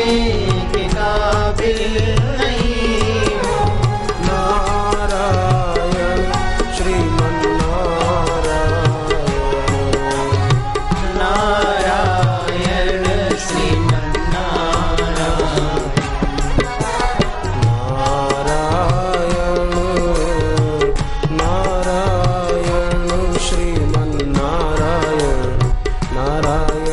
के काबिल नहीं हो। नारायण श्रीमन्नारायण, नारायण श्रीमन्नारायण, नारायण नारायण श्रीमन्नारायण, नारायण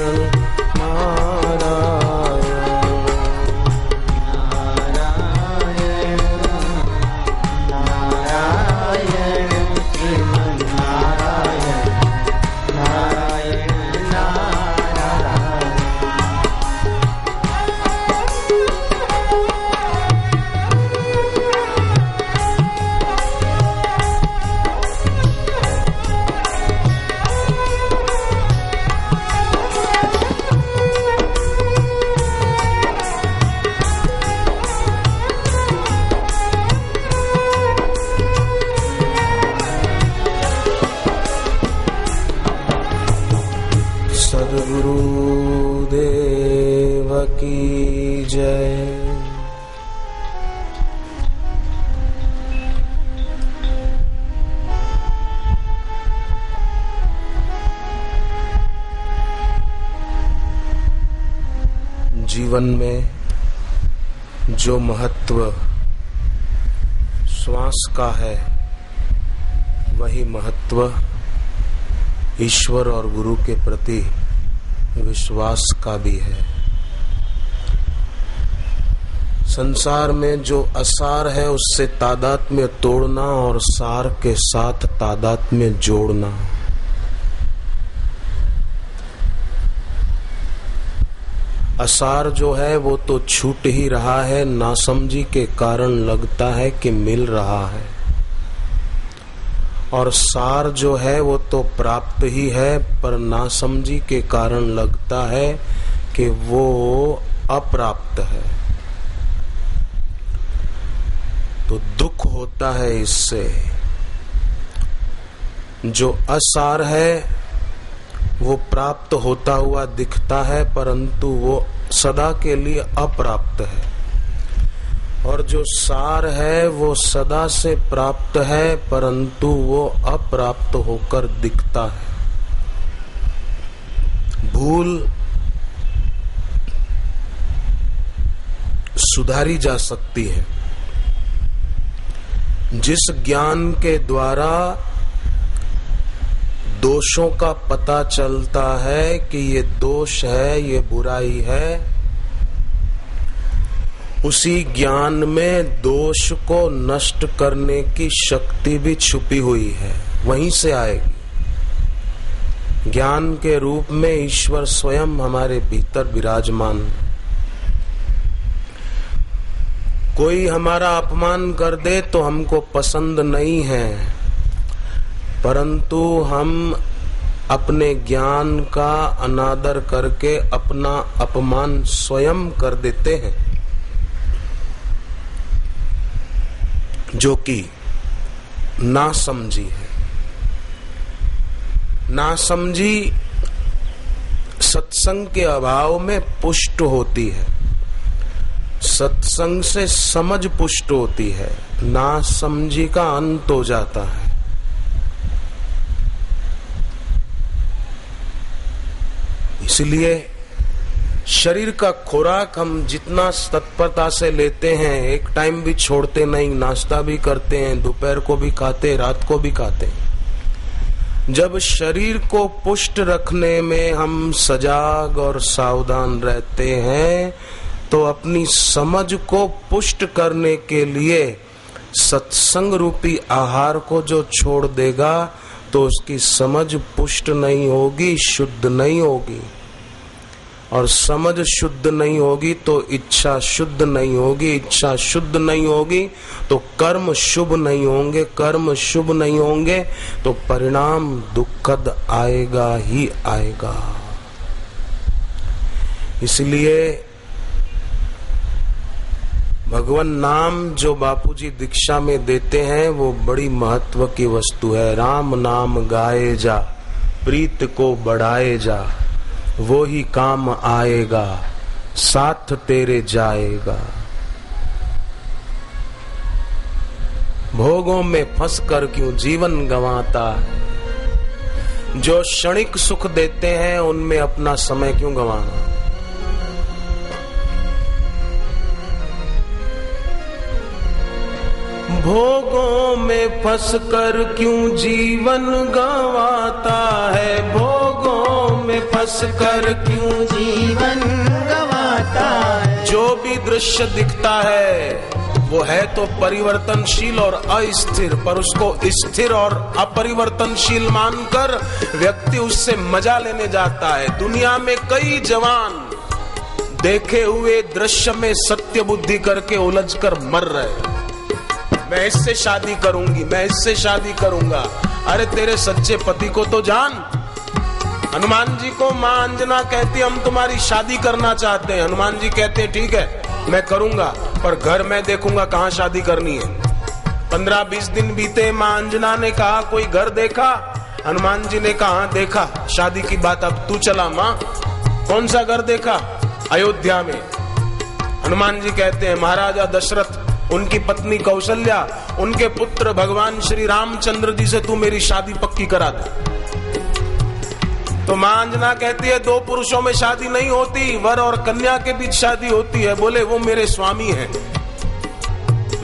सद्गुरुदेव की जय। जीवन में जो महत्व श्वास का है, वही महत्व ईश्वर और गुरु के प्रति विश्वास का भी है। संसार में जो असार है उससे तादात्म्य तोड़ना और सार के साथ तादात्म्य जोड़ना। असार जो है वो तो छूट ही रहा है, नासमझी के कारण लगता है कि मिल रहा है, और सार जो है वो तो प्राप्त ही है, पर नासमझी के कारण लगता है कि वो अप्राप्त है। तो दुख होता है इससे। जो असार है वो प्राप्त होता हुआ दिखता है, परंतु वो सदा के लिए अप्राप्त है, और जो सार है वो सदा से प्राप्त है, परंतु वो अप्राप्त होकर दिखता है। भूल सुधारी जा सकती है। जिस ज्ञान के द्वारा दोषों का पता चलता है कि ये दोष है, ये बुराई है, उसी ज्ञान में दोष को नष्ट करने की शक्ति भी छुपी हुई है, वहीं से आएगी। ज्ञान के रूप में ईश्वर स्वयं हमारे भीतर विराजमान। कोई हमारा अपमान कर दे तो हमको पसंद नहीं है, परंतु हम अपने ज्ञान का अनादर करके अपना अपमान स्वयं कर देते हैं, जो कि नासमझी है। नासमझी सत्संग के अभाव में पुष्ट होती है, सत्संग से समझ पुष्ट होती है, नासमझी का अंत हो जाता है। इसलिए शरीर का खुराक हम जितना तत्परता से लेते हैं, एक टाइम भी छोड़ते नहीं, नाश्ता भी करते हैं, दोपहर को भी खाते, रात को भी खाते हैं। जब शरीर को पुष्ट रखने में हम सजाग और सावधान रहते हैं, तो अपनी समझ को पुष्ट करने के लिए सत्संग रूपी आहार को जो छोड़ देगा, तो उसकी समझ पुष्ट नहीं होगी, शुद्ध नहीं होगी, और समझ शुद्ध नहीं होगी तो इच्छा शुद्ध नहीं होगी, इच्छा शुद्ध नहीं होगी तो कर्म शुभ नहीं होंगे, कर्म शुभ नहीं होंगे तो परिणाम दुखद आएगा ही आएगा। इसलिए भगवान नाम जो बापूजी दीक्षा में देते हैं वो बड़ी महत्व की वस्तु है। राम नाम गाए जा, प्रीत को बढ़ाए जा, वो ही काम आएगा। साथ तेरे जाएगा। भोगों में फंसकर क्यों जीवन गंवाता है, जो क्षणिक सुख देते हैं उनमें अपना समय क्यों गंवाना। भोगों में फंसकर क्यों जीवन गंवाता है, भोगों में फंसकर क्यों जीवन गंवाता है। जो भी दृश्य दिखता है वो है तो परिवर्तनशील और अस्थिर, पर उसको स्थिर और अपरिवर्तनशील मानकर व्यक्ति उससे मजा लेने जाता है। दुनिया में कई जवान देखे हुए दृश्य में सत्य बुद्धि करके उलझकर मर रहे। मैं इससे शादी करूंगी, मैं इससे शादी करूंगा। अरे तेरे सच्चे पति को तो जान। हनुमान जी को मां अंजना कहती हम तुम्हारी शादी करना चाहते हैं। हनुमान जी कहते ठीक है मैं करूंगा, पर घर मैं देखूंगा कहां शादी करनी है। 15-20 दिन बीते, मां अंजना ने कहा कोई घर देखा? हनुमान जी ने कहा देखा, शादी की बात अब तू चला मां। कौन सा घर देखा? अयोध्या में। हनुमान जी कहते हैं महाराजा दशरथ, उनकी पत्नी कौशल्या, उनके पुत्र भगवान श्री रामचंद्र जी से तू मेरी शादी पक्की करा दे। तो मां अंजना कहती है दो पुरुषों में शादी नहीं होती, वर और कन्या के बीच शादी होती है। बोले वो मेरे स्वामी हैं,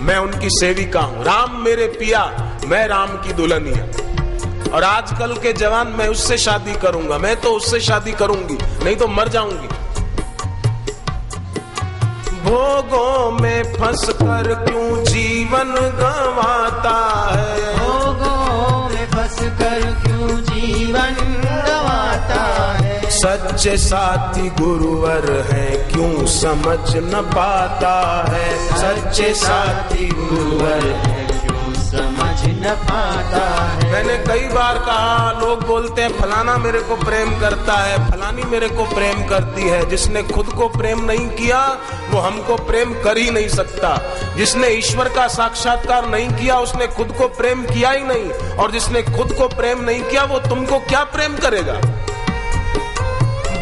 मैं उनकी सेविका हूं। राम मेरे पिया, मैं राम की दुल्हनिया। और आजकल के जवान मैं उससे शादी करूंगा, मैं तो उससे शादी करूंगी, नहीं तो मर जाऊंगी। भोगों में फंसकर क्यों जीवन गंवाता है, भोगों में फंसकर क्यों जीवन गंवाता है। सच्चे साथी गुरुवर है क्यों समझ न पाता है, सच्चे साथी गुरुवर है क्यों समझ न पाता है। मैंने कई बार कहा, लोग बोलते हैं फलाना मेरे को प्रेम करता है, फलानी मेरे को प्रेम करती है। जिसने खुद को प्रेम नहीं किया वो हमको प्रेम कर ही नहीं सकता। जिसने ईश्वर का साक्षात्कार नहीं किया उसने खुद को प्रेम किया ही नहीं, और जिसने खुद को प्रेम नहीं किया वो तुमको क्या प्रेम करेगा।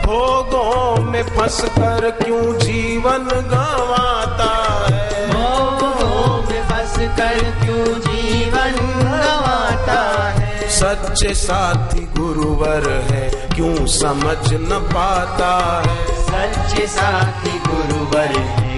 भोगों में फंसकर क्यों जीवन गंवाता है, भोगों में फंसकर क्यों जीवन गंवाता है। सच्चे साथी गुरुवर है क्यों समझ न पाता है, सच्चे साथी गुरुवर है